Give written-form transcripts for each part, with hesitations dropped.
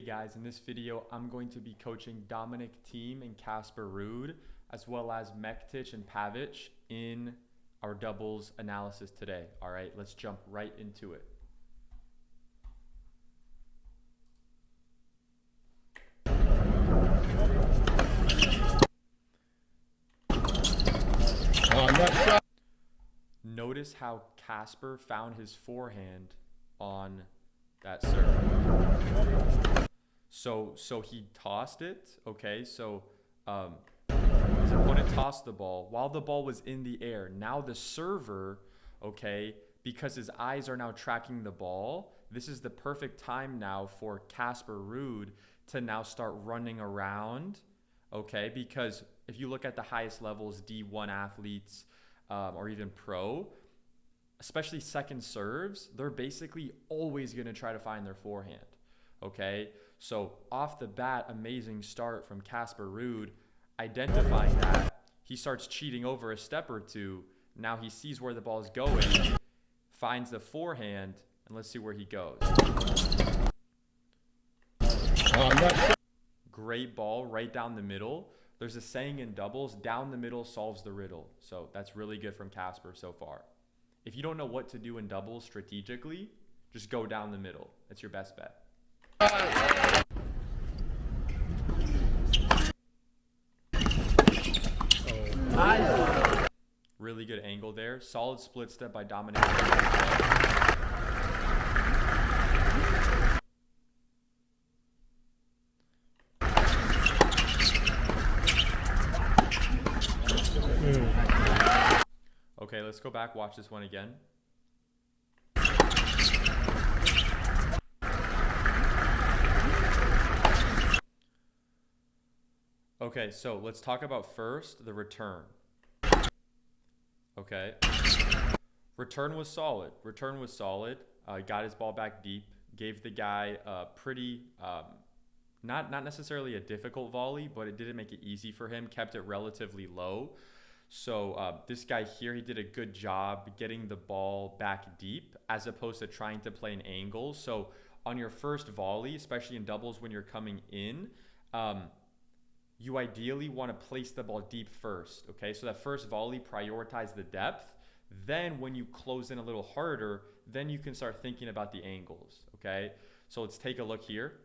guys, in this video, I'm going to be coaching Dominic Thiem and Casper Ruud, as well as Mektic and Pavic in our doubles analysis today. All right, let's jump right into it. Notice how Casper found his forehand on that serve. So he tossed it, okay? So his opponent tossed the ball while the ball was in the air. Now the server, okay, because his eyes are now tracking the ball, this is the perfect time now for Casper Ruud to now start running around, okay? Because if you look at the highest levels, D1 athletes, or even pro, especially second serves, they're basically always going to try to find their forehand. Okay, so off the bat, amazing start from Casper Ruud, identifying that. He starts cheating over a step or two. Now he sees where the ball is going, finds the forehand, and let's see where he goes. Great ball right down the middle. There's a saying in doubles, down the middle solves the riddle. So that's really good from Casper so far. If you don't know what to do in doubles strategically, just go down the middle. That's your best bet. Really good angle there. Solid split step by Dominic. Okay, let's go back, watch this one again. Okay, so let's talk about first the return. Okay. Return was solid. Got his ball back deep. Gave the guy a pretty, not necessarily a difficult volley, but it didn't make it easy for him. Kept it relatively low. So this guy here, he did a good job getting the ball back deep as opposed to trying to play an angle. So on your first volley, especially in doubles when you're coming in, you ideally want to place the ball deep first, okay? So that first volley, prioritize the depth. Then when you close in a little harder, then you can start thinking about the angles, okay? So let's take a look here.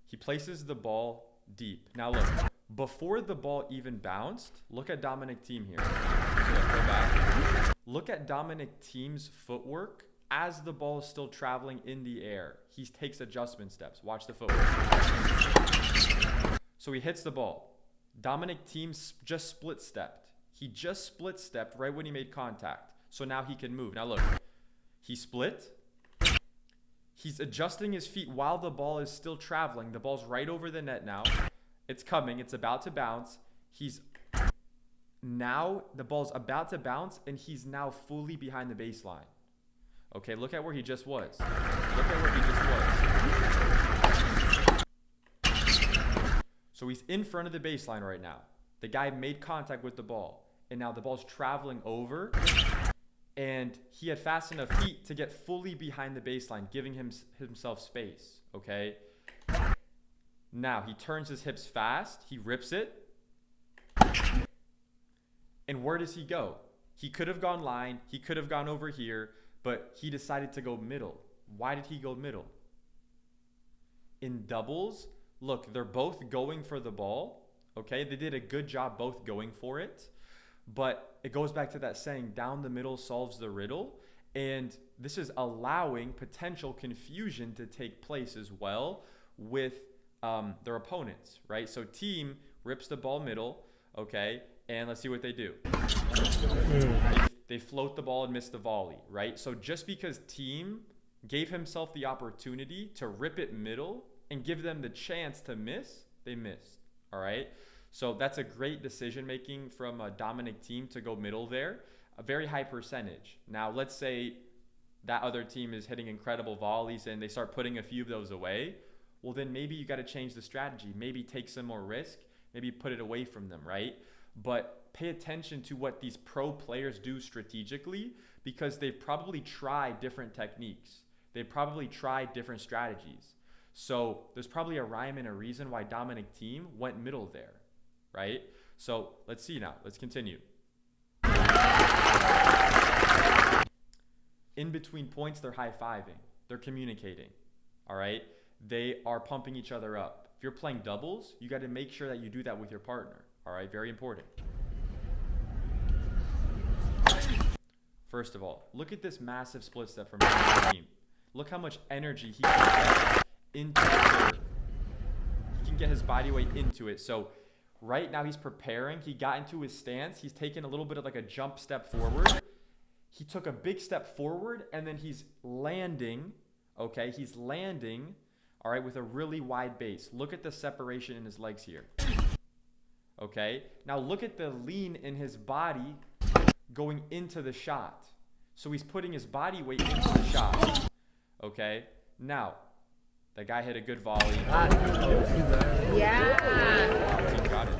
He places the ball deep. Now look, before the ball even bounced, look at Dominic Thiem here. So let's go back. Look at Dominic Thiem's footwork as the ball is still traveling in the air. He takes adjustment steps. Watch the footwork. So he hits the ball. Dominic Thiem just split stepped. He just split stepped right when he made contact. So now he can move. Now look, he split. He's adjusting his feet while the ball is still traveling. The ball's right over the net now. It's coming. It's about to bounce. Now the ball's about to bounce and he's now fully behind the baseline. Okay, look at where he just was. So he's in front of the baseline right now. The guy made contact with the ball. And now the ball's traveling over. And he had fast enough feet to get fully behind the baseline, giving himself space. Okay? Now he turns his hips fast. He rips it. And where does he go? He could have gone line. He could have gone over here. But he decided to go middle. Why did he go middle? In doubles, look, they're both going for the ball. Okay, they did a good job both going for it. But it goes back to that saying, down the middle solves the riddle. And this is allowing potential confusion to take place as well with their opponents, right? So Thiem rips the ball middle, okay? And let's see what they do. They float the ball and miss the volley, right? So just because Thiem gave himself the opportunity to rip it middle and give them the chance to miss, they missed, all right? So that's a great decision making from Dominic Thiem to go middle there, a very high percentage. Now, let's say that other team is hitting incredible volleys and they start putting a few of those away. Well, then maybe you got to change the strategy. Maybe take some more risk, maybe put it away from them, right? But pay attention to what these pro players do strategically because they've probably tried different techniques. They probably tried different strategies. So there's probably a rhyme and a reason why Dominic Thiem went middle there, right? So let's see now. Let's continue. In between points, they're high-fiving. They're communicating, all right? They are pumping each other up. If you're playing doubles, you got to make sure that you do that with your partner, all right? Very important. First of all, look at this massive split step from Thiem. Look how much energy he can get into the serve. He can get his body weight into it. So right now he's preparing. He got into his stance. He's taken a little bit of like a jump step forward. He took a big step forward and then he's landing. Okay, he's landing, all right, with a really wide base. Look at the separation in his legs here. Okay, now look at the lean in his body going into the shot. So he's putting his body weight into the shot. Okay, now the guy hit a good volley. Yeah. He got it.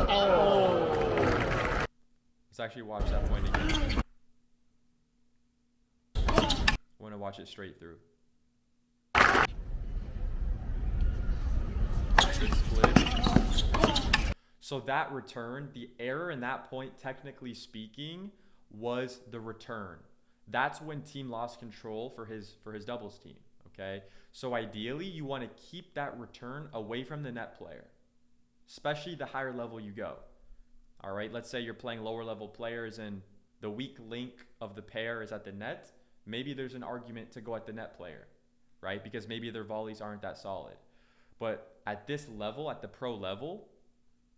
Oh. Let's actually watch that point again. I want to watch it straight through. Good split. So that return, the error in that point, technically speaking, was the return. That's when Thiem lost control for his doubles team, okay? So ideally, you want to keep that return away from the net player, especially the higher level you go. All right, let's say you're playing lower level players and the weak link of the pair is at the net. Maybe there's an argument to go at the net player, right? Because maybe their volleys aren't that solid. But at this level, at the pro level,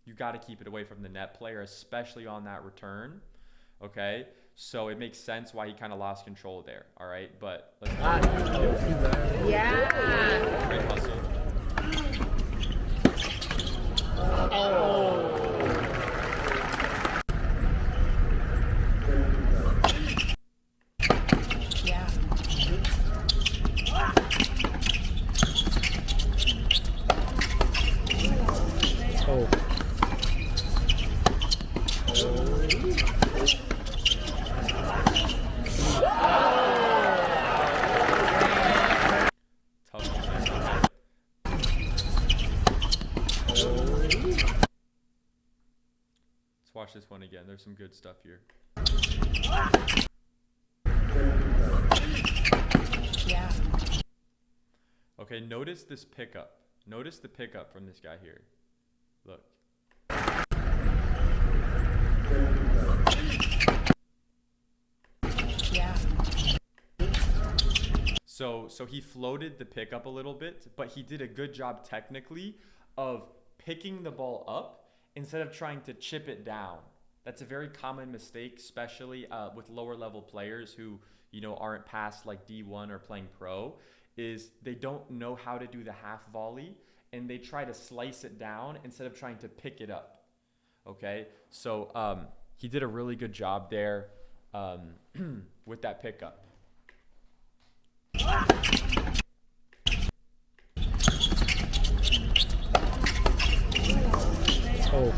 you got to keep it away from the net player, especially on that return, okay? So it makes sense why he kind of lost control there, all right? But let's go. Yeah. Great hustle. Oh. Yeah. Oh. Watch this one again. There's some good stuff here. Yeah. Okay, notice this pickup. Notice the pickup from this guy here. Look. Yeah. So he floated the pickup a little bit, but he did a good job technically of picking the ball up instead of trying to chip it down. That's a very common mistake, especially with lower level players who, you know, aren't past like D1 or playing pro, is they don't know how to do the half volley and they try to slice it down instead of trying to pick it up. Okay, so he did a really good job there with that pickup. Oh.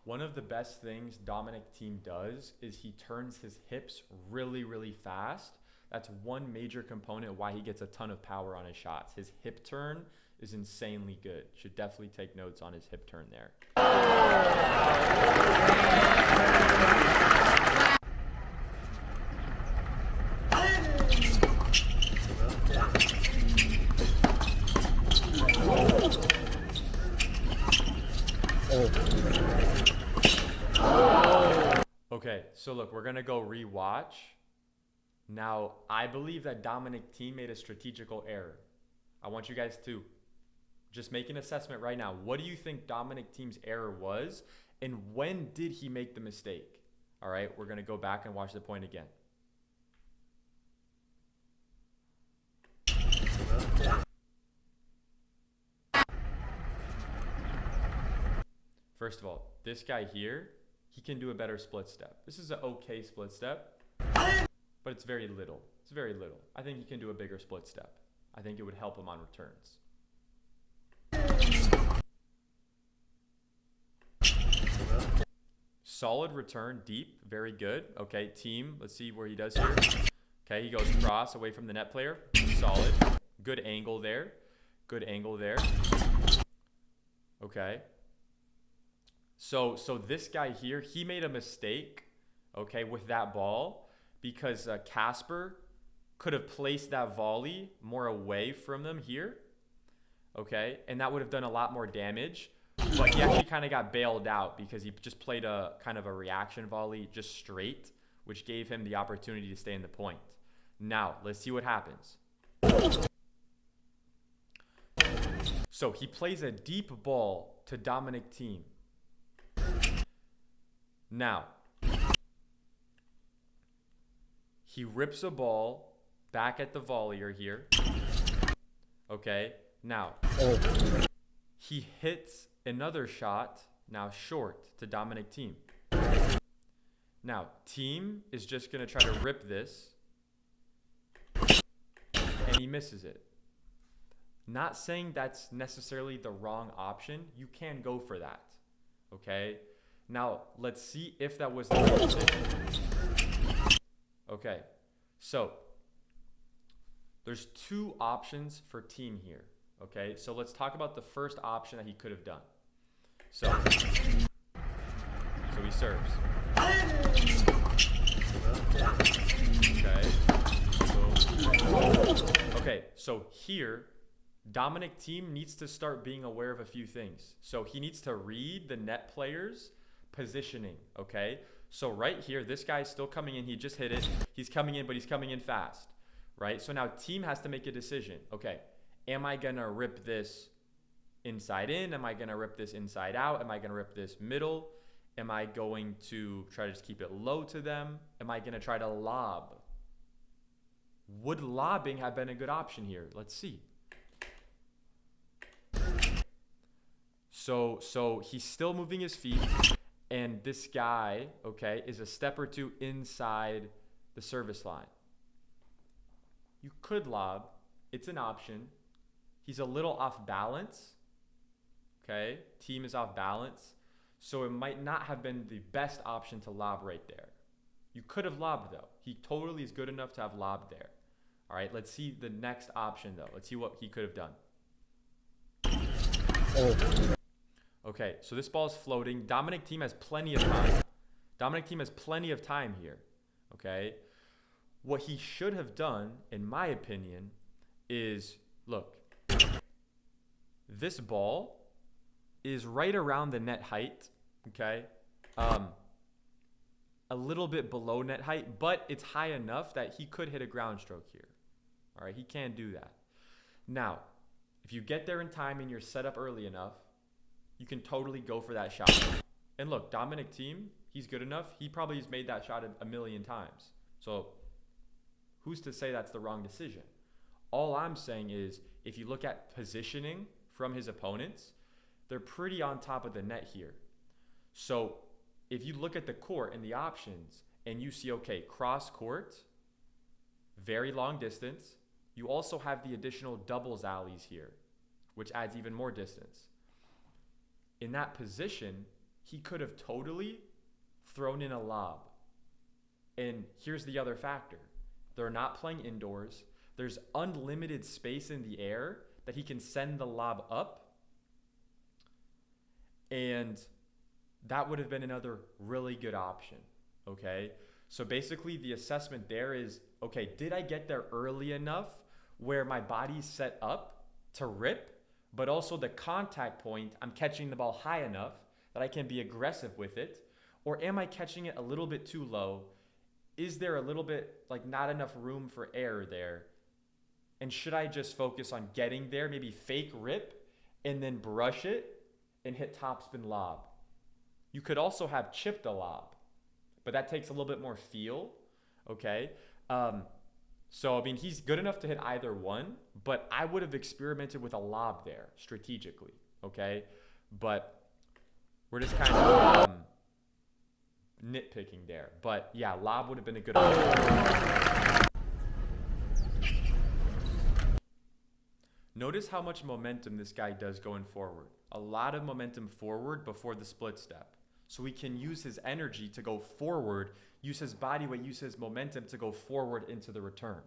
One of the best things Dominic Thiem does is he turns his hips really, really fast. That's one major component why he gets a ton of power on his shots. His hip turn is insanely good. Should definitely take notes on his hip turn there. Okay, so look, we're gonna go rewatch. Now, I believe that Dominic Thiem made a strategical error. I want you guys to just make an assessment right now. What do you think Dominic Thiem's error was, and when did he make the mistake? All right, we're gonna go back and watch the point again. First of all, this guy here, he can do a better split step. This is an okay split step, but it's very little. It's very little. I think he can do a bigger split step. I think it would help him on returns. Solid return, deep, very good. Okay, team, let's see where he does here. Okay, he goes cross away from the net player. Solid. Good angle there. Good angle there. Okay. So this guy here, he made a mistake, okay, with that ball because Casper could have placed that volley more away from them here, okay, and that would have done a lot more damage. But he actually kind of got bailed out because he just played a kind of a reaction volley just straight, which gave him the opportunity to stay in the point. Now, let's see what happens. So he plays a deep ball to Dominic Thiem. Now, he rips a ball back at the volleyer here. Okay, now, he hits another shot, now short, to Dominic Thiem. Now, Thiem is just going to try to rip this, and he misses it. Not saying that's necessarily the wrong option. You can go for that, okay? Now, let's see if that was the right decision. Okay, so there's two options for Thiem here, okay? So let's talk about the first option that he could have done. So he serves. Okay, so here, Dominic Thiem needs to start being aware of a few things. So he needs to read the net player's positioning, okay? So right here, this guy's still coming in. He just hit it. He's coming in, but he's coming in fast, right? So now Thiem has to make a decision. Okay, am I going to rip this inside in? Am I going to rip this inside out? Am I going to rip this middle? Am I going to try to just keep it low to them? Am I going to try to lob? Would lobbing have been a good option here? Let's see. So he's still moving his feet, and this guy, okay, is a step or two inside the service line. You could lob. It's an option. He's a little off balance. Okay, Thiem is off balance. So it might not have been the best option to lob right there. You could have lobbed, though. He totally is good enough to have lobbed there. All right, let's see the next option, though. Let's see what he could have done. Okay, so this ball is floating. Dominic Thiem has plenty of time. Dominic Thiem has plenty of time here, okay? What he should have done, in my opinion, is, look, this ball is right around the net height, okay? A little bit below net height, but it's high enough that he could hit a ground stroke here. All right, he can do that. Now, if you get there in time and you're set up early enough, you can totally go for that shot. And look, Dominic Thiem, he's good enough. He probably has made that shot a million times. So who's to say that's the wrong decision? All I'm saying is if you look at positioning from his opponents, they're pretty on top of the net here. So if you look at the court and the options and you see, okay, cross court, very long distance. You also have the additional doubles alleys here, which adds even more distance. In that position, he could have totally thrown in a lob. And here's the other factor. They're not playing indoors. There's unlimited space in the air that he can send the lob up. And that would have been another really good option, okay? So basically the assessment there is, okay, did I get there early enough where my body's set up to rip, but also the contact point, I'm catching the ball high enough that I can be aggressive with it? Or am I catching it a little bit too low? Is there a little bit, like, not enough room for error there? And should I just focus on getting there, maybe fake rip, and then brush it and hit topspin lob? You could also have chipped a lob, but that takes a little bit more feel, okay? So, I mean, he's good enough to hit either one, but I would have experimented with a lob there strategically, okay? But we're just kind of nitpicking there. But, yeah, lob would have been a good option. Notice how much momentum this guy does going forward. A lot of momentum forward before the split step. so he can use his energy to go forward, use his body weight, use his momentum to go forward into the return.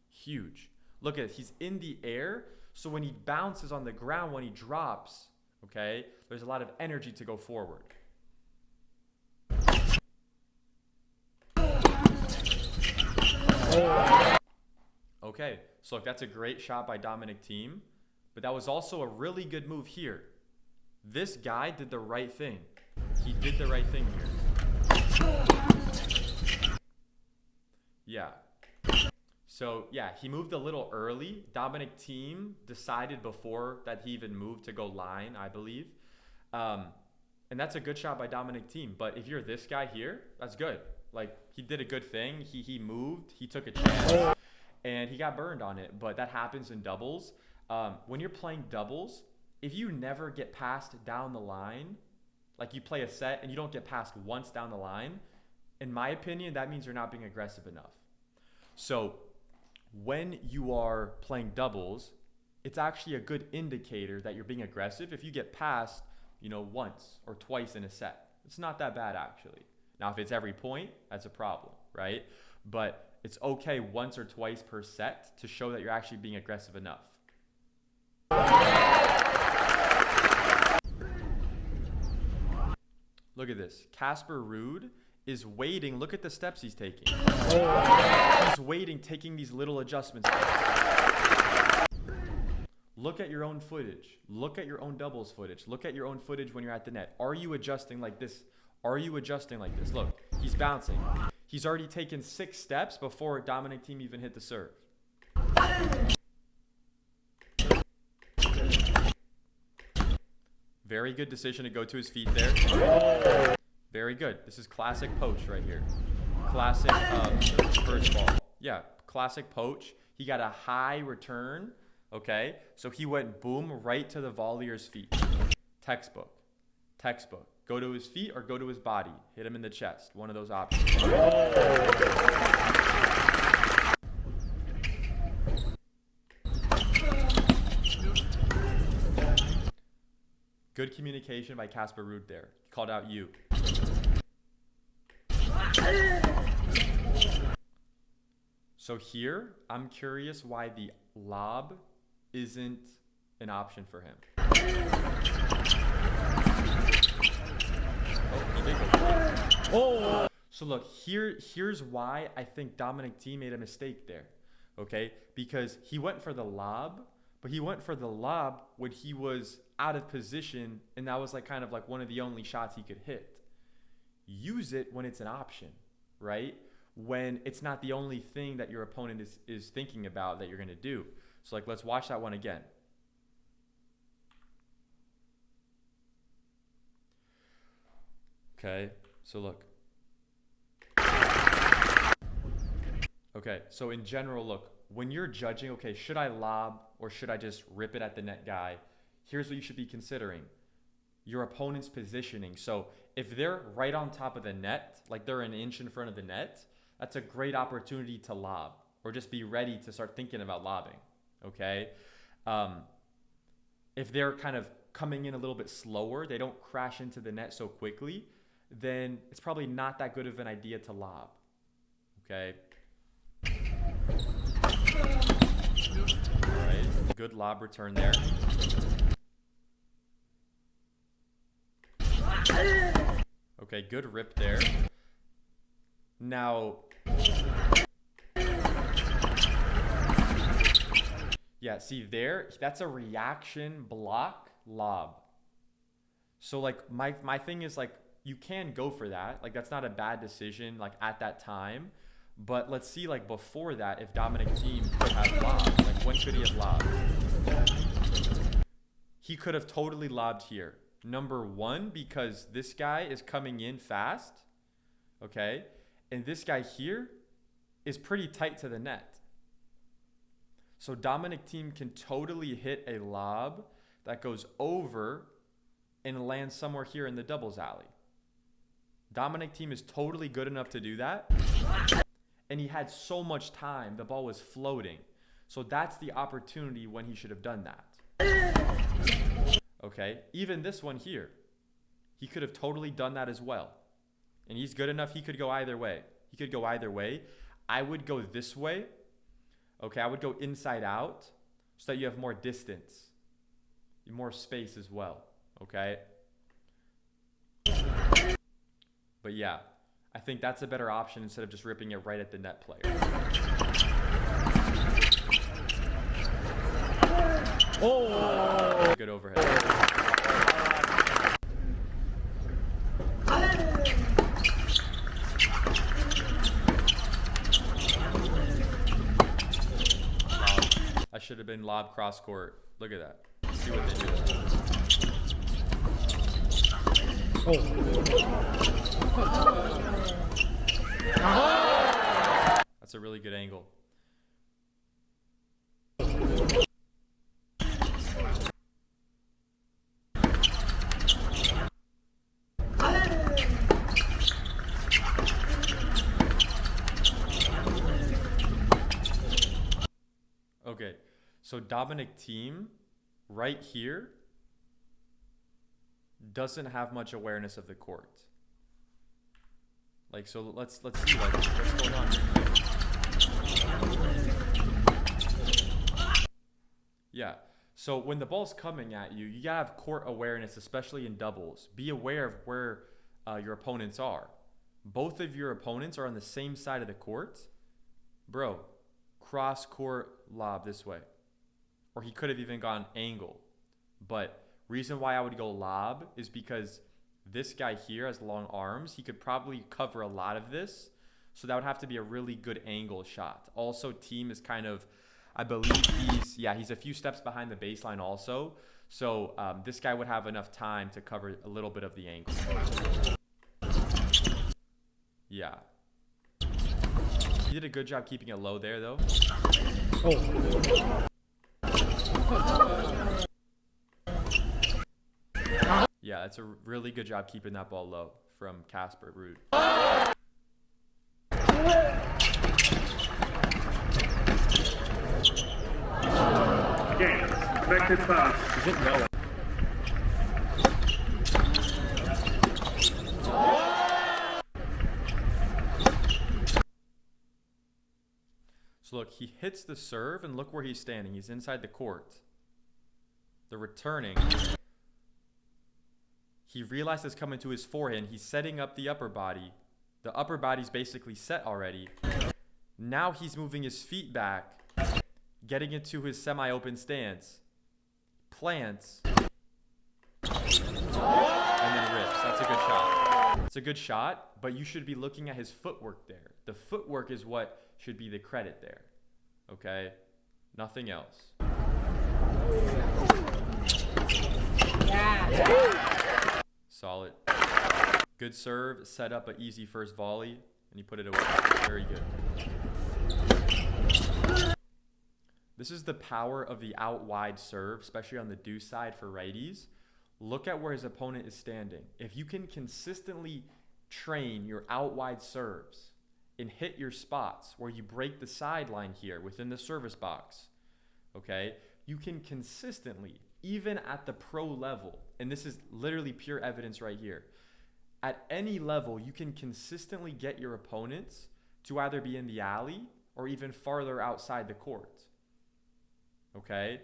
Huge. Look at it. He's in the air, so when he bounces on the ground, when he drops, okay, there's a lot of energy to go forward. Okay, so look, that's a great shot by Dominic Thiem, but that was also a really good move here. This guy did the right thing. He did the right thing here. Yeah. So, yeah, he moved a little early. Dominic Thiem decided before that he even moved to go line, I believe. And that's a good shot by Dominic Thiem. But if you're this guy here, that's good. Like, he did a good thing. He moved. He took a chance. And he got burned on it. But that happens in doubles. When you're playing doubles, if you never get passed down the line, like you play a set and you don't get passed once down the line, in my opinion, that means you're not being aggressive enough. So when you are playing doubles, it's actually a good indicator that you're being aggressive if you get passed, once or twice in a set. It's not that bad, actually. Now, if it's every point, that's a problem, right? But it's okay once or twice per set to show that you're actually being aggressive enough. Look at this. Casper Ruud is waiting. Look at the steps he's taking. He's waiting, taking these little adjustments. Look at your own footage. Look at your own doubles footage. Look at your own footage when you're at the net. Are you adjusting like this? Are you adjusting like this? Look, he's bouncing. He's already taken 6 steps before Dominic Thiem even hit the serve. Very good decision to go to his feet there. Very good. This is classic poach right here. Classic first ball. Yeah, classic poach. He got a high return, okay? So he went boom right to the volleyer's feet. Textbook. Textbook. Go to his feet or go to his body. Hit him in the chest. One of those options. Good communication by Casper Ruud there. He called out you. So here, I'm curious why the lob isn't an option for him. Oh. So look, here's why I think Dominic Thiem made a mistake there. Okay? Because he went for the lob, but he went for the lob when he was out of position, and that was kind of one of the only shots he could hit. Use it when it's an option, right? When it's not the only thing that your opponent is thinking about that you're going to do. So let's watch that one again. Okay, so look. Okay, so in general, look, when you're judging, okay, should I lob or should I just rip it at the net guy? Here's what you should be considering. Your opponent's positioning. So if they're right on top of the net, like they're an inch in front of the net, that's a great opportunity to lob or just be ready to start thinking about lobbing, okay? If they're kind of coming in a little bit slower, they don't crash into the net so quickly, then it's probably not that good of an idea to lob, okay? All right, good lob return there. Okay, good rip there. Now, yeah, see there, that's a reaction block lob. So my thing is you can go for that. That's not a bad decision at that time. But let's see before that if Dominic Thiem could have lobbed. When should he have lobbed? He could have totally lobbed here. Number 1, because this guy is coming in fast, okay? And this guy here is pretty tight to the net. So Dominic Thiem can totally hit a lob that goes over and lands somewhere here in the doubles alley. Dominic Thiem is totally good enough to do that. And he had so much time, the ball was floating. So that's the opportunity when he should have done that. Okay, even this one here. He could have totally done that as well. And he's good enough, he could go either way. He could go either way. I would go this way. Okay, I would go inside out so that you have more distance, more space as well. Okay? But yeah, I think that's a better option instead of just ripping it right at the net player. Oh! Good overhead. That should have been lob cross court. Look at that. See what they do. Oh. That's a really good angle. Okay, so Dominic Thiem right here doesn't have much awareness of the court. Like, so let's see like what's going on here. Yeah. So when the ball's coming at you, you gotta have court awareness, especially in doubles. Be aware of where your opponents are. Both of your opponents are on the same side of the court. Bro, cross court lob this way. Or he could have even gone angle. But reason why I would go lob is because this guy here has long arms. He could probably cover a lot of this. So that would have to be a really good angle shot. Also, Thiem is kind of, I believe he's a few steps behind the baseline also. So this guy would have enough time to cover a little bit of the angle. Yeah. He did a good job keeping it low there, though. Oh. Yeah, that's a really good job keeping that ball low from Casper Ruud. Game. Expected foul. Is it no? So look, he hits the serve, and look where he's standing. He's inside the court. The returning. He realized it's coming to his forehand. He's setting up the upper body. The upper body's basically set already. Now he's moving his feet back, getting into his semi-open stance. Plants. And then rips. That's a good shot. It's a good shot, but you should be looking at his footwork there. The footwork is what should be the credit there. Okay? Nothing else. Solid. Good serve. Set up an easy first volley, and you put it away. Very good. This is the power of the out wide serve, especially on the deuce side for righties. Look at where his opponent is standing. If you can consistently train your out wide serves and hit your spots where you break the sideline here within the service box, okay, you can consistently, even at the pro level, and this is literally pure evidence right here, at any level, you can consistently get your opponents to either be in the alley or even farther outside the court. Okay?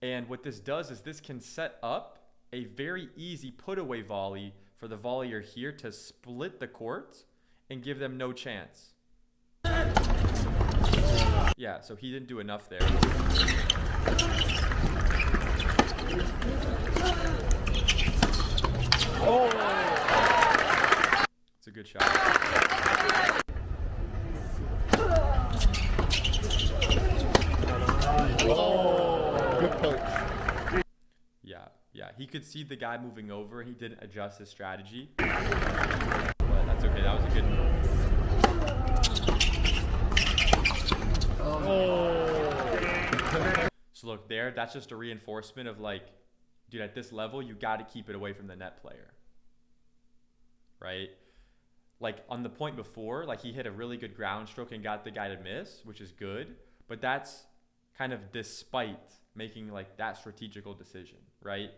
And what this does is this can set up a very easy put-away volley for the volleyer here to split the court and give them no chance. Yeah, so he didn't do enough there. Oh! It's a good shot. Oh, good coach. Yeah, he could see the guy moving over and he didn't adjust his strategy. But that's okay, that was a good move. Oh. So look there, that's just a reinforcement of like, dude, at this level, you got to keep it away from the net player. Right? Like on the point before, like he hit a really good ground stroke and got the guy to miss, which is good. But that's kind of despite making like that strategical decision, right?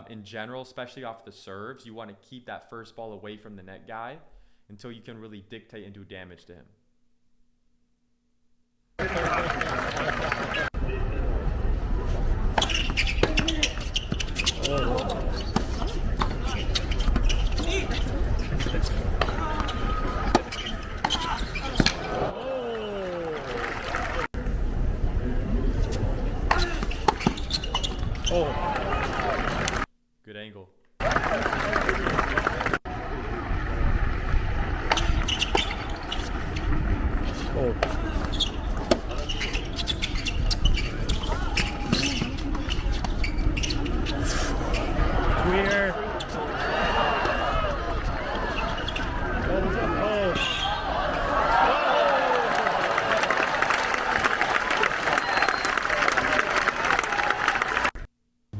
In general, especially off the serves, you want to keep that first ball away from the net guy until you can really dictate and do damage to him. Good angle. Queer.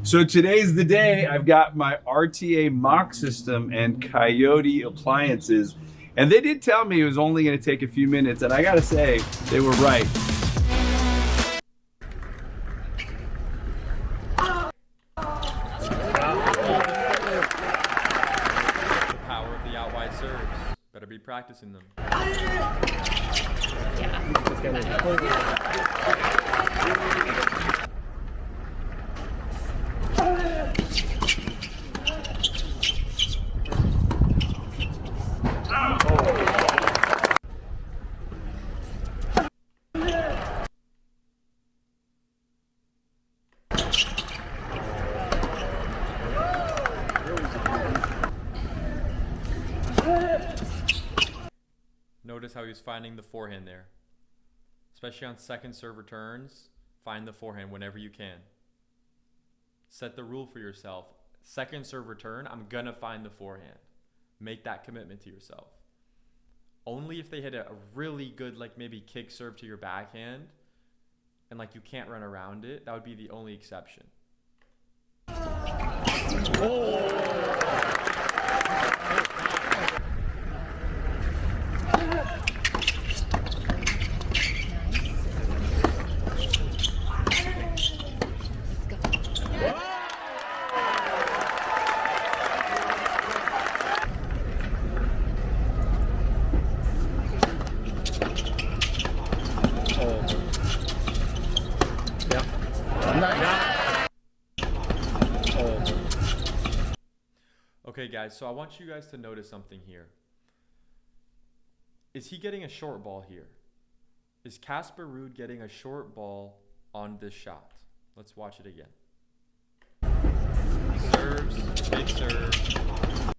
So today's the day. I've got my RTA mock system and Coyote appliances, and they did tell me it was only going to take a few minutes, and I gotta say, they were right. The power of the out wide serves. Better be practicing them. Notice how he was finding the forehand there. Especially on second serve returns, find the forehand whenever you can. Set the rule for yourself. Second serve return, I'm gonna find the forehand. Make that commitment to yourself. Only if they hit a really good, like maybe kick serve to your backhand, and like you can't run around it, that would be the only exception. Okay guys, so I want you guys to notice something here. Is he getting a short ball here? Is Casper Ruud getting a short ball on this shot? Let's watch it again. Serves, big serve.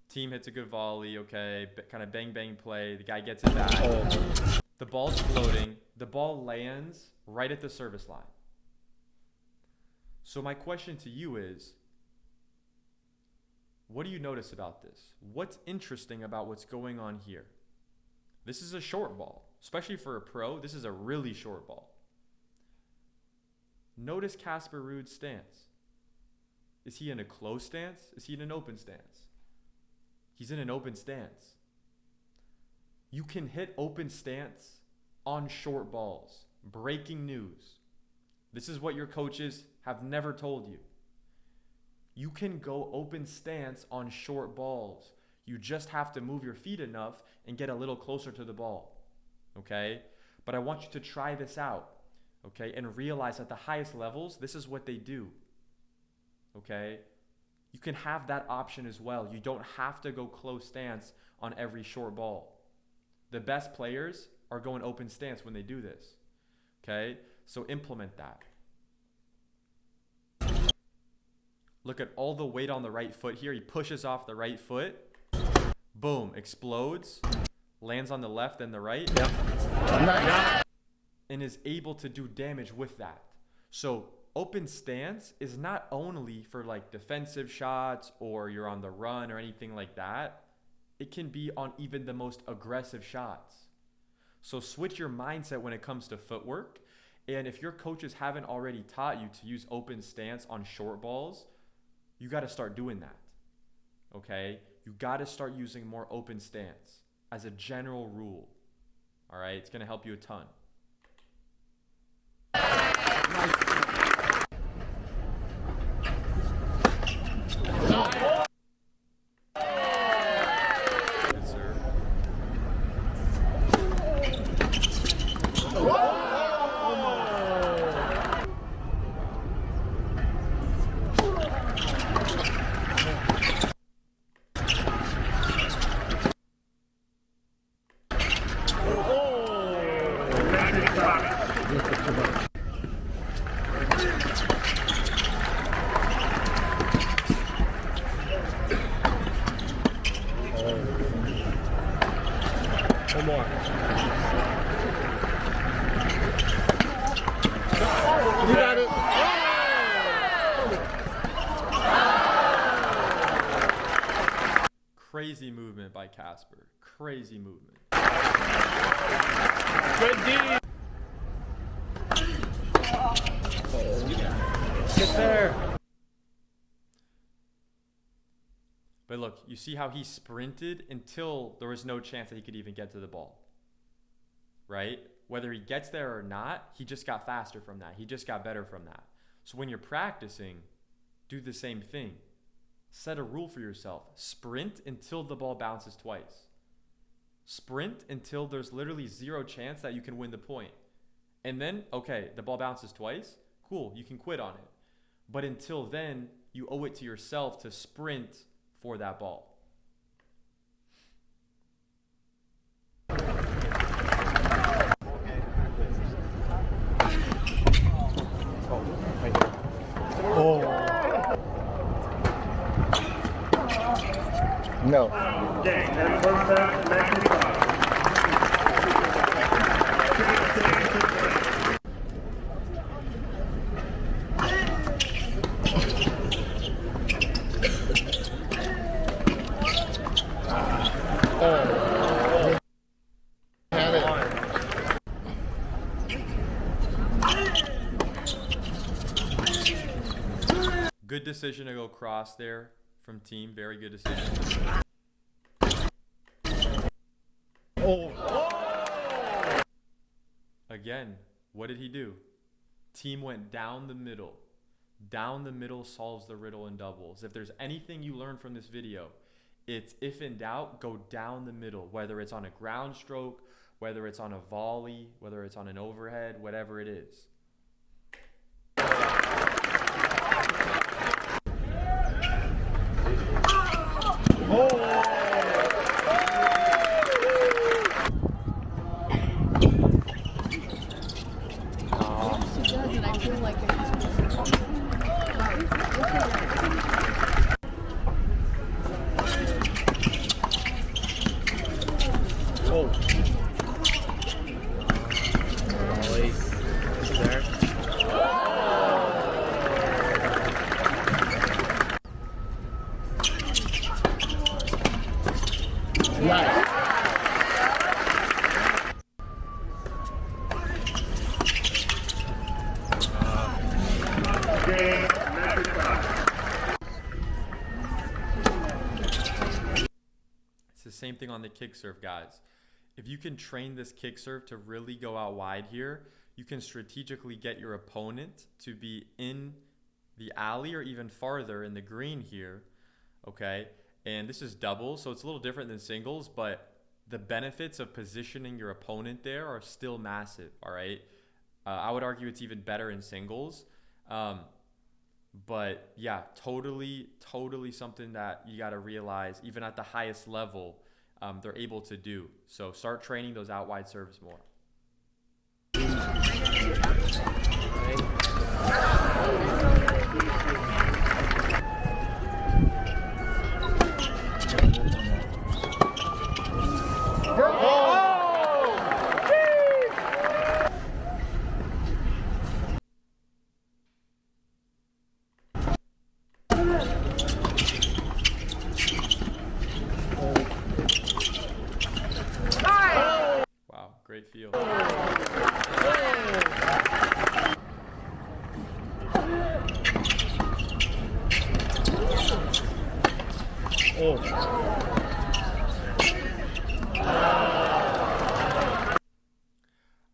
Team hits a good volley, okay. Kind of bang bang play. The guy gets it back. The ball's floating. The ball lands right at the service line. So my question to you is, what do you notice about this? What's interesting about what's going on here? This is a short ball. Especially for a pro, this is a really short ball. Notice Casper Ruud's stance. Is he in a closed stance? Is he in an open stance? He's in an open stance. You can hit open stance on short balls. Breaking news. This is what your coaches have never told you. You can go open stance on short balls. You just have to move your feet enough and get a little closer to the ball, okay? But I want you to try this out, okay? And realize at the highest levels, this is what they do, okay? You can have that option as well. You don't have to go close stance on every short ball. The best players are going open stance when they do this, okay? So implement that. Look at all the weight on the right foot here. He pushes off the right foot. Boom, explodes. Lands on the left and the right. And is able to do damage with that. So open stance is not only for like defensive shots or you're on the run or anything like that. It can be on even the most aggressive shots. So switch your mindset when it comes to footwork. And if your coaches haven't already taught you to use open stance on short balls, you got to start doing that, okay? You got to start using more open stance as a general rule, all right? It's going to help you a ton. One more. You got it. Crazy movement by Casper. Crazy movement. Good D. Get there. But look, you see how he sprinted until there was no chance that he could even get to the ball. Right? Whether he gets there or not, he just got faster from that. He just got better from that. So when you're practicing, do the same thing. Set a rule for yourself. Sprint until the ball bounces twice. Sprint until there's literally zero chance that you can win the point. And then, okay, the ball bounces twice. Cool, you can quit on it. But until then, you owe it to yourself to sprint for that ball. No. Game. And first half, Matthew Fox. Good decision to go cross there from team. Very good decision. Again, what did he do? Team went down the middle. Down the middle solves the riddle in doubles. If there's anything you learn from this video, it's if in doubt, go down the middle, whether it's on a ground stroke, whether it's on a volley, whether it's on an overhead, whatever it is. I feel like Game. Matthew Fox. It's the same thing on the kick serve, guys. If you can train this kick serve to really go out wide here, you can strategically get your opponent to be in the alley or even farther in the green here, okay? And this is doubles, so it's a little different than singles, but the benefits of positioning your opponent there are still massive, all right? I would argue it's even better in singles. But yeah, totally something that you got to realize, even at the highest level, they're able to do. So start training those out wide serves more. Wow, great feel.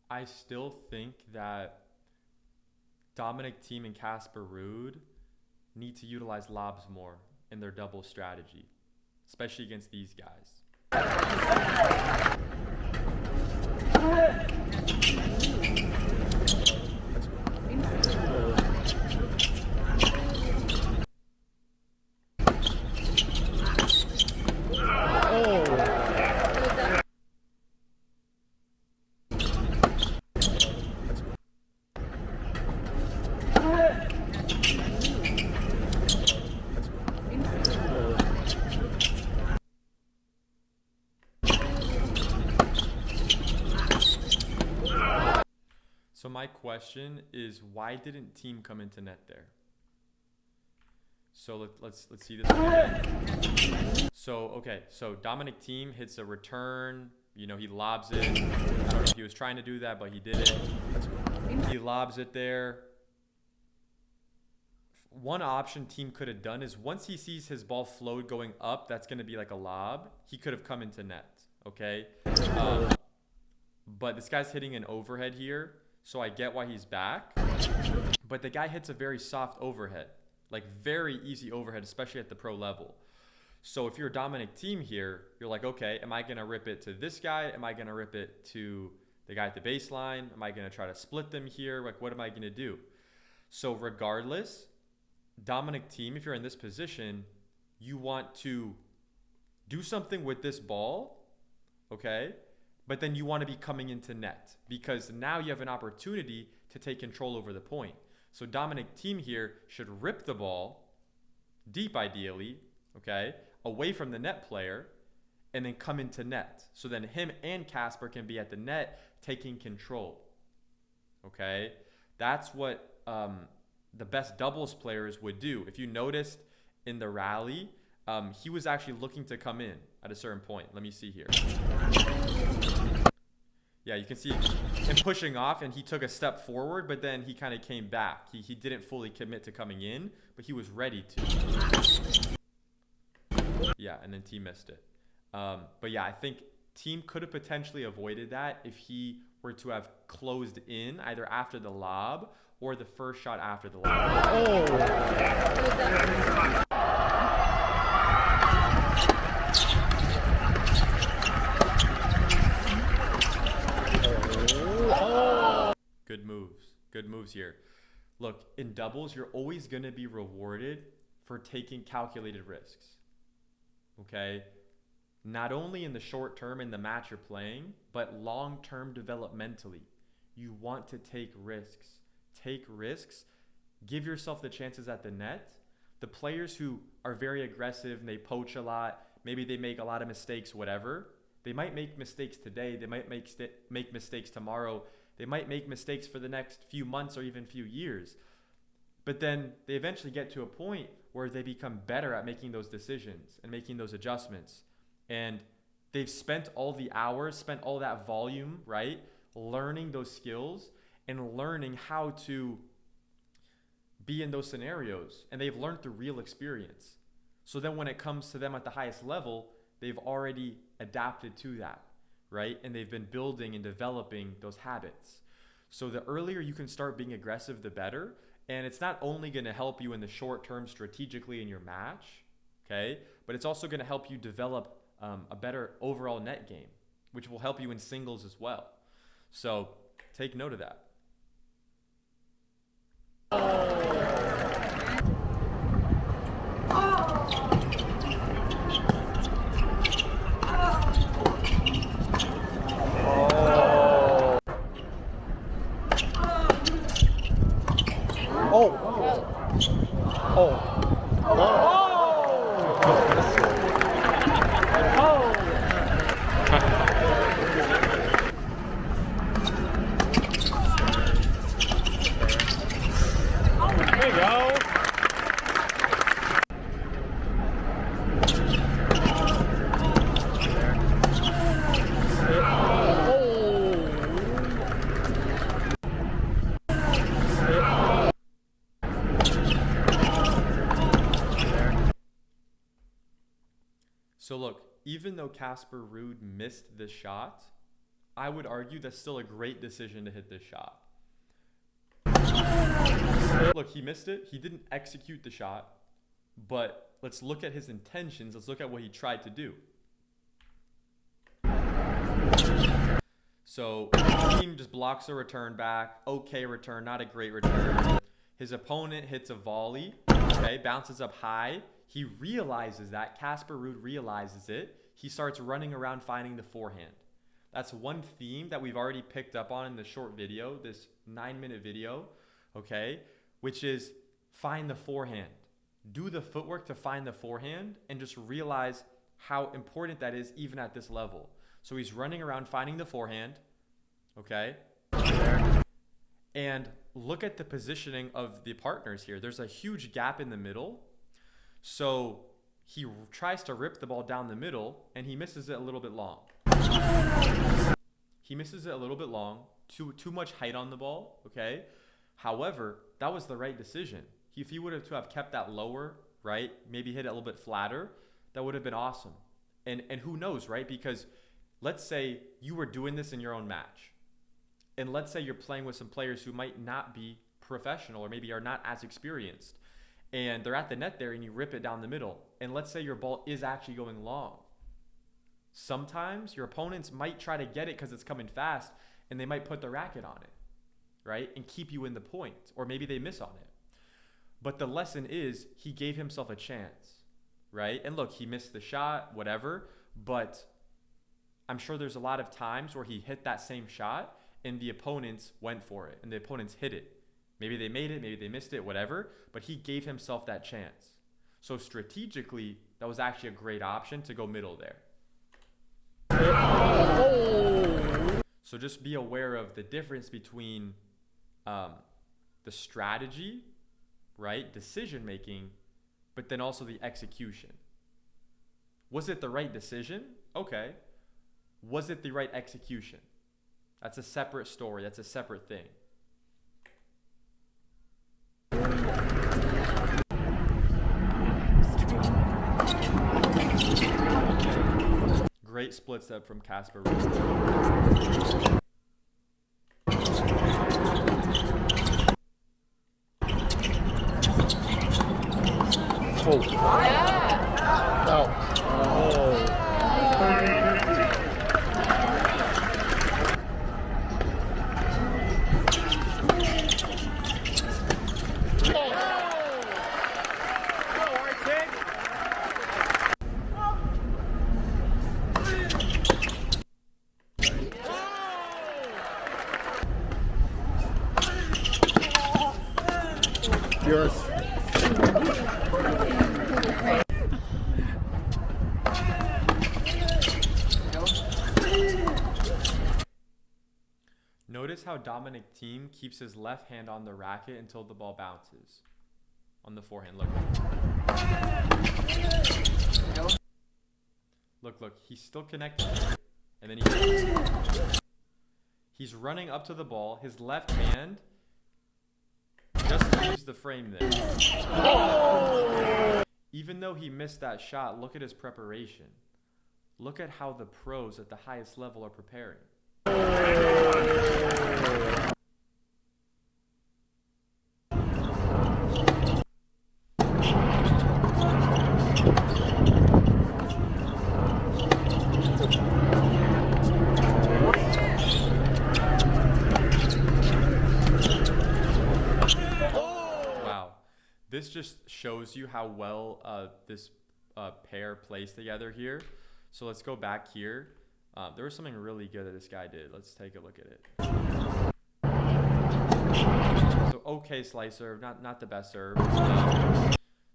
I still think that Dominic Thiem and Casper Ruud need to utilize lobs more in their double strategy, especially against these guys. So my question is, why didn't team come into net there? So let's see this again. So okay, so Dominic Thiem hits a return. You know, he lobs it. I don't know if he was trying to do that, but he did it. He lobs it there. One option Thiem could have done is once he sees his ball float going up, that's going to be like a lob. He could have come into net. Okay. But this guy's hitting an overhead here, so I get why he's back. But the guy hits a very soft overhead, like very easy overhead, especially at the pro level. So if you're Dominic Thiem here, you're like, okay, am I going to rip it to this guy? Am I going to rip it to the guy at the baseline? Am I going to try to split them here? Like, what am I going to do? So regardless, Dominic Thiem, if you're in this position, you want to do something with this ball, okay? But then you want to be coming into net because now you have an opportunity to take control over the point. So Dominic Thiem here should rip the ball deep ideally, okay, away from the net player, and then come into net. So then him and Casper can be at the net taking control, okay? That's what the best doubles players would do. If you noticed in the rally, he was actually looking to come in at a certain point. Let me see here. Yeah, you can see him pushing off, and he took a step forward, but then he kind of came back. He didn't fully commit to coming in, but he was ready to. Yeah, and then Thiem missed it. But yeah, I think Thiem could have potentially avoided that if he were to have closed in either after the lob or the first shot after the lob. Good moves. Good moves here. Look, in doubles, you're always going to be rewarded for taking calculated risks. Okay? Not only in the short term in the match you're playing, but long term developmentally. You want to take risks. Take risks. Give yourself the chances at the net. The players who are very aggressive and they poach a lot, maybe they make a lot of mistakes, whatever. They might make mistakes today. They might make mistakes tomorrow. They might make mistakes for the next few months or even few years. But then they eventually get to a point where they become better at making those decisions and making those adjustments. And they've spent all the hours, spent all that volume, right? Learning those skills and learning how to be in those scenarios. And they've learned through real experience. So then when it comes to them at the highest level, they've already adapted to that, right? And they've been building and developing those habits. So the earlier you can start being aggressive, the better. And it's not only going to help you in the short term strategically in your match, okay? But it's also going to help you develop a better overall net game, which will help you in singles as well. So take note of that. So look, even though Casper Ruud missed this shot, I would argue that's still a great decision to hit this shot. Look, he missed it. He didn't execute the shot, but let's look at his intentions. Let's look at what he tried to do. So Thiem just blocks a return back. Okay return, not a great return. His opponent hits a volley, okay, bounces up high. He realizes that. Casper Ruud realizes it. He starts running around finding the forehand. That's one theme that we've already picked up on in the short video, this 9-minute video, okay, which is find the forehand. Do the footwork to find the forehand and just realize how important that is even at this level. So he's running around finding the forehand, okay? And look at the positioning of the partners here. There's a huge gap in the middle. So he tries to rip the ball down the middle and he misses it a little bit long. He misses it a little bit long, too much height on the ball, okay? However, that was the right decision. If he would have kept that lower, right? Maybe hit it a little bit flatter, that would have been awesome. And who knows, right? Because let's say you were doing this in your own match. And let's say you're playing with some players who might not be professional or maybe are not as experienced. And they're at the net there and you rip it down the middle. And let's say your ball is actually going long. Sometimes your opponents might try to get it because it's coming fast and they might put the racket on it, right? And keep you in the point, or maybe they miss on it. But the lesson is he gave himself a chance, right? And look, he missed the shot, whatever, but I'm sure there's a lot of times where he hit that same shot and the opponents went for it and the opponents hit it. Maybe they made it, maybe they missed it, whatever, but he gave himself that chance. So strategically, that was actually a great option to go middle there. So just be aware of the difference between the strategy, right? Decision making, but then also the execution. Was it the right decision? Okay. Was it the right execution? That's a separate story. That's a separate thing. Great split step from Casper. Oh. Oh. Oh. 30-50. Yours. Notice how Dominic Thiem keeps his left hand on the racket until the ball bounces. On the forehand, look. Look, he's still connected. And then he's running up to the ball. His left hand just leaves the frame there. Even though he missed that shot, look at his preparation. Look at how the pros at the highest level are preparing. Wow. This just shows you how well this pair plays together here. So let's go back here. There was something really good that this guy did. Let's take a look at it. So okay slice serve, not the best serve.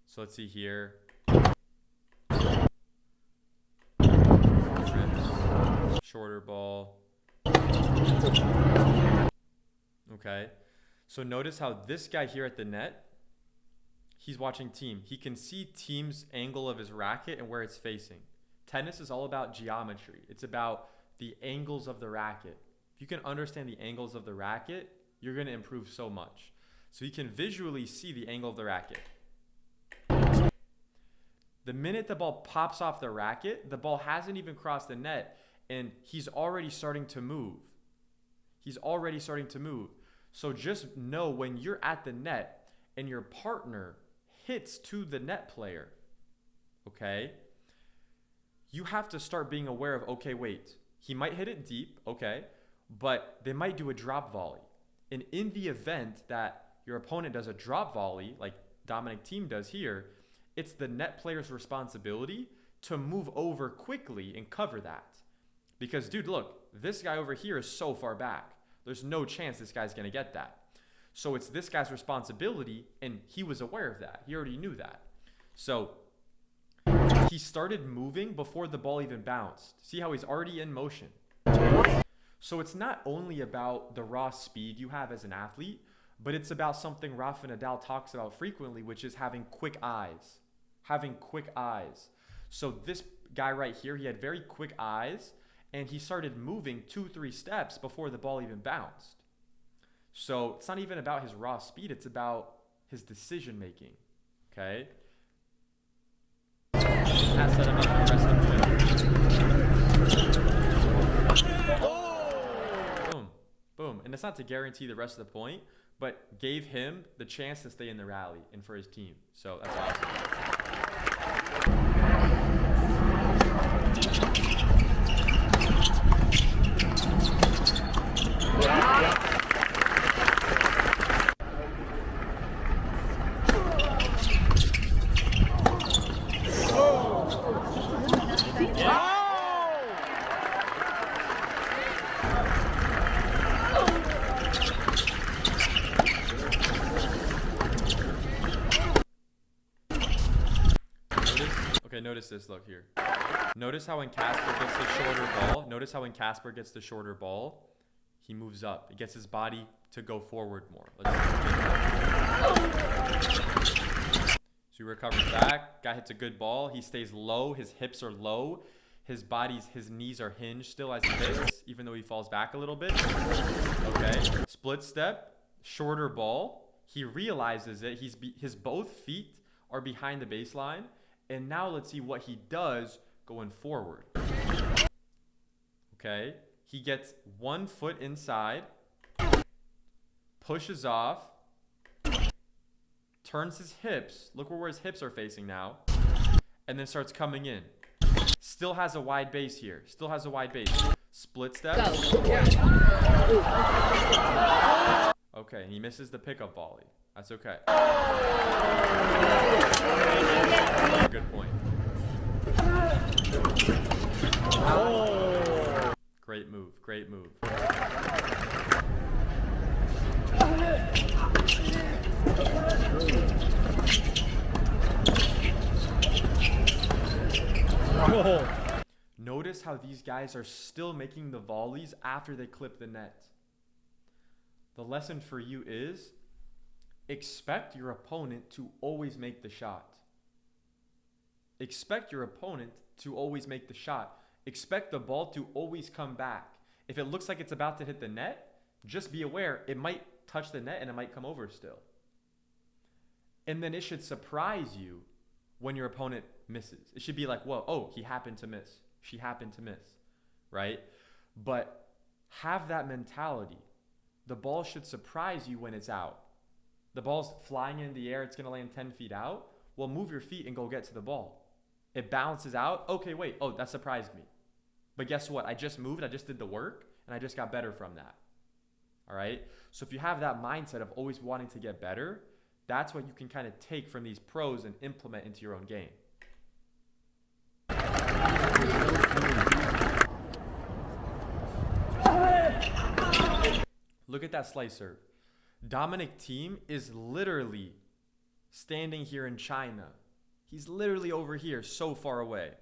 So let's see here. Trips, shorter ball. Okay. So notice how this guy here at the net, he's watching Thiem. He can see Thiem's angle of his racket and where it's facing. Tennis is all about geometry. It's about the angles of the racket. If you can understand the angles of the racket, you're going to improve so much. So you can visually see the angle of the racket. The minute the ball pops off the racket, the ball hasn't even crossed the net, and he's already starting to move. He's already starting to move. So just know when you're at the net and your partner hits to the net player, okay? You have to start being aware of, okay, wait, he might hit it deep, okay, but they might do a drop volley. And in the event that your opponent does a drop volley, like Dominic Thiem does here, it's the net player's responsibility to move over quickly and cover that. Because, dude, look, this guy over here is so far back. There's no chance this guy's going to get that. So it's this guy's responsibility, and he was aware of that. He already knew that. So he started moving before the ball even bounced. See how he's already in motion. So it's not only about the raw speed you have as an athlete, but it's about something Rafa Nadal talks about frequently, which is having quick eyes. Having quick eyes. So this guy right here, he had very quick eyes, and he started moving 2-3 steps before the ball even bounced. So it's not even about his raw speed, it's about his decision making. Okay? That set him up for the rest of the point. Boom. Boom. And that's not to guarantee the rest of the point, but gave him the chance to stay in the rally and for his team. So that's awesome. Notice this, look here. Notice how when Casper gets the shorter ball, he moves up. He gets his body to go forward more. So he recovers back. Guy hits a good ball. He stays low. His hips are low. His knees are hinged still as he hits, even though he falls back a little bit. Okay. Split step, shorter ball. He realizes it. His both feet are behind the baseline. And now let's see what he does going forward. Okay. He gets 1 foot inside, pushes off, turns his hips. Look where his hips are facing now. And then starts coming in. Still has a wide base here. Split step. Okay. He misses the pickup volley. That's okay. Good point. Oh. Great move. Oh. Notice how these guys are still making the volleys after they clip the net. The lesson for you is expect your opponent to always make the shot. Expect the ball to always come back. If it looks like it's about to hit the net, just be aware it might touch the net and it might come over still. And then it should surprise you when your opponent misses. It should be like, whoa, oh, he happened to miss. She happened to miss, right? But have that mentality. The ball should surprise you when it's out. The ball's flying in the air, it's going to land 10 feet out. Well, move your feet and go get to the ball. It bounces out. Okay, wait. Oh, that surprised me. But guess what? I just moved. I just did the work, and I just got better from that. All right? So if you have that mindset of always wanting to get better, that's what you can kind of take from these pros and implement into your own game. Look at that slice serve. Dominic Thiem is literally standing here in China. He's literally over here, so far away.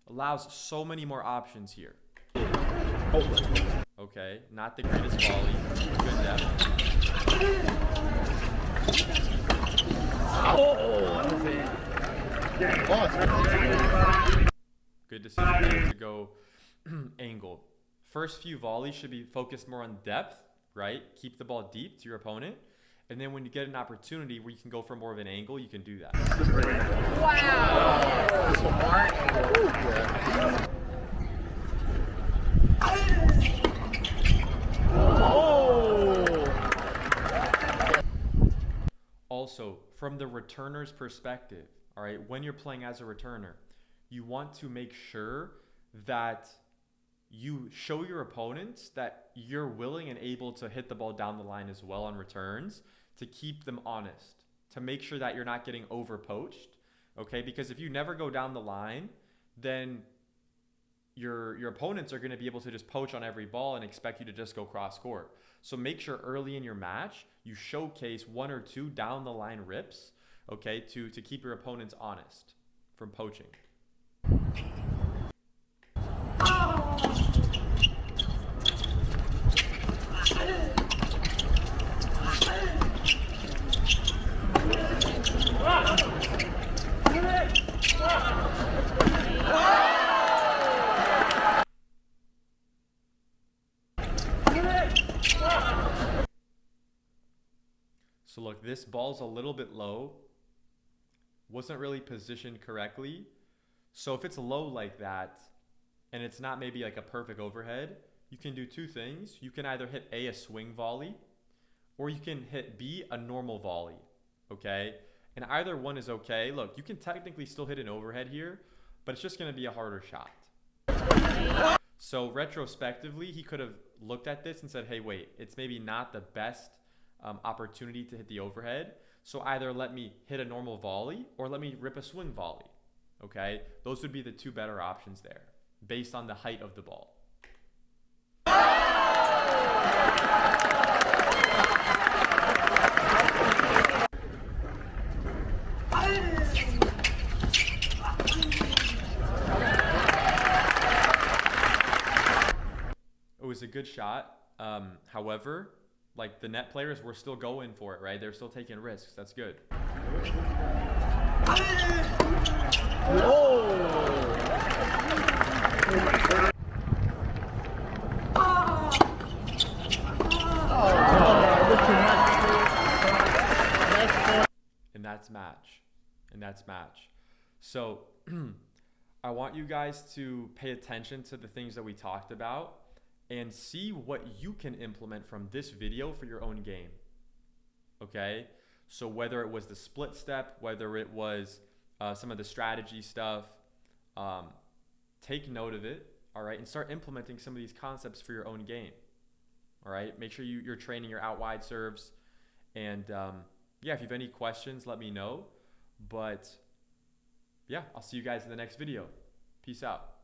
Allows so many more options here. Okay, not the greatest volley. Good depth. Good decision to go angle. First few volleys should be focused more on depth, right? Keep the ball deep to your opponent. And then when you get an opportunity where you can go for more of an angle, you can do that. Also, from the returner's perspective, all right, when you're playing as a returner, you want to make sure that you show your opponents that you're willing and able to hit the ball down the line as well on returns to keep them honest, to make sure that you're not getting over poached, okay? Because if you never go down the line, then your opponents are going to be able to just poach on every ball and expect you to just go cross court. So make sure early in your match, you showcase 1 or 2 down the line rips, okay, to keep your opponents honest from poaching. So look, this ball's a little bit low. Wasn't really positioned correctly. So if it's low like that, and it's not maybe like a perfect overhead, you can do two things. You can either hit a swing volley, or you can hit B, a normal volley, okay? And either one is okay. Look, you can technically still hit an overhead here, but it's just gonna be a harder shot. So retrospectively, he could have looked at this and said, hey, wait, it's maybe not the best opportunity to hit the overhead. So either let me hit a normal volley or let me rip a swing volley, okay? Those would be the two better options there based on the height of the ball. It was a good shot. However, like the net players were still going for it, right? They're still taking risks. That's good. And that's match. And that's match. So I want you guys to pay attention to the things that we talked about and see what you can implement from this video for your own game. Okay? So whether it was the split step, whether it was some of the strategy stuff, take note of it, all right? And start implementing some of these concepts for your own game, all right? Make sure you're training your out wide serves. And yeah, if you have any questions, let me know. But yeah, I'll see you guys in the next video. Peace out.